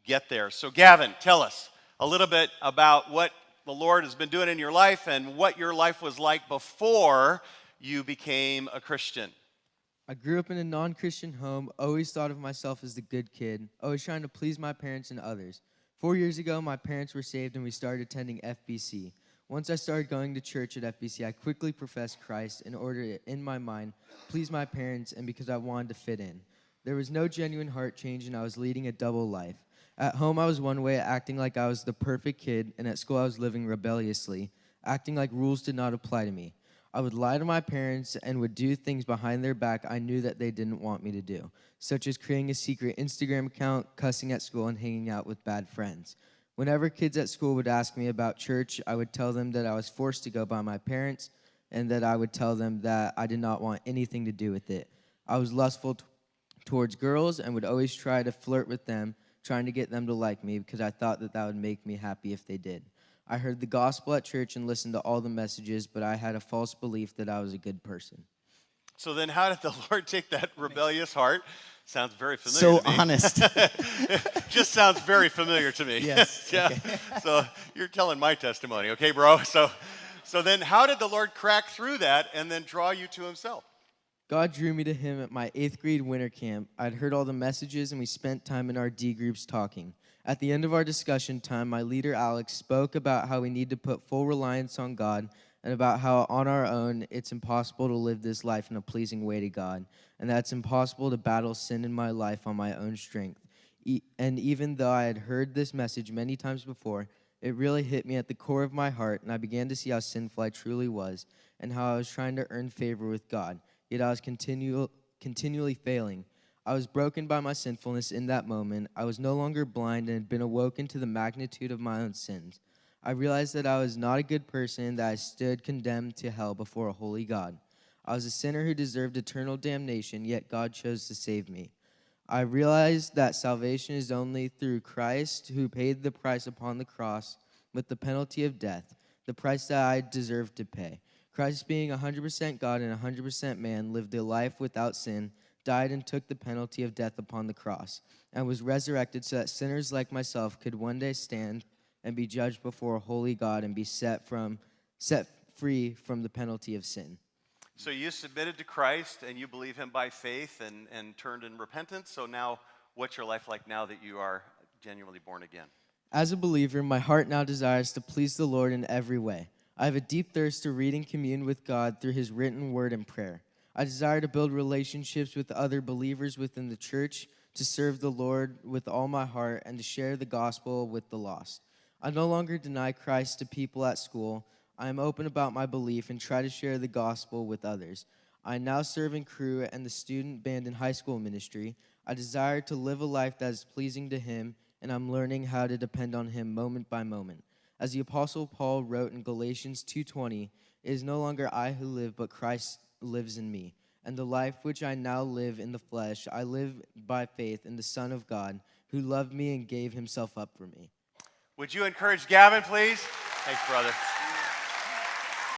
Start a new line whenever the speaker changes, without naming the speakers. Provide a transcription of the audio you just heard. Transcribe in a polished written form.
get there. So Gavin, tell us a little bit about what the Lord has been doing in your life and what your life was like before you became a Christian.
I grew up in a non-Christian home, always thought of myself as the good kid, always trying to please my parents and others. 4 years ago, my parents were saved and we started attending FBC. Once I started going to church at FBC, I quickly professed Christ in order to, in my mind, please my parents and because I wanted to fit in. There was no genuine heart change and I was leading a double life. At home, I was one way, acting like I was the perfect kid, and at school, I was living rebelliously, acting like rules did not apply to me. I would lie to my parents and would do things behind their back I knew that they didn't want me to do, such as creating a secret Instagram account, cussing at school, and hanging out with bad friends. Whenever kids at school would ask me about church, I would tell them that I was forced to go by my parents and that I would tell them that I did not want anything to do with it. I was lustful towards girls and would always try to flirt with them, trying to get them to like me because I thought that would make me happy if they did. I heard the gospel at church and listened to all the messages, but I had a false belief that I was a good person.
So then how did the Lord take that rebellious heart? Sounds very familiar to me.
So honest.
Just sounds very familiar to me.
Yes.
Yeah.
Okay.
So you're telling my testimony, okay, bro? So then how did the Lord crack through that and then draw you to himself?
God drew me to him at my 8th grade winter camp. I'd heard all the messages, and we spent time in our D groups talking. At the end of our discussion time, my leader, Alex, spoke about how we need to put full reliance on God and about how on our own it's impossible to live this life in a pleasing way to God, and that it's impossible to battle sin in my life on my own strength. And even though I had heard this message many times before, it really hit me at the core of my heart, and I began to see how sinful I truly was and how I was trying to earn favor with God, yet I was continually failing. I was broken by my sinfulness in that moment. I was no longer blind and had been awoken to the magnitude of my own sins. I realized that I was not a good person, that I stood condemned to hell before a holy God. I was a sinner who deserved eternal damnation, yet God chose to save me. I realized that salvation is only through Christ, who paid the price upon the cross with the penalty of death, the price that I deserved to pay. Christ, being 100% God and 100% man, lived a life without sin, died and took the penalty of death upon the cross, and was resurrected so that sinners like myself could one day stand and be judged before a holy God and be set free from the penalty of sin.
So you submitted to Christ and you believe him by faith and turned in repentance. So now what's your life like now that you are genuinely born again?
As a believer, my heart now desires to please the Lord in every way. I have a deep thirst to read and commune with God through his written word and prayer. I desire to build relationships with other believers within the church, to serve the Lord with all my heart, and to share the gospel with the lost. I no longer deny Christ to people at school. I am open about my belief and try to share the gospel with others. I now serve in crew and the student band and high school ministry. I desire to live a life that is pleasing to him, and I'm learning how to depend on him moment by moment. As the Apostle Paul wrote in Galatians 2:20, it is no longer I who live, but Christ lives in me. And the life which I now live in the flesh, I live by faith in the Son of God, who loved me and gave himself up for me.
Would you encourage Gavin, please? Thanks, brother.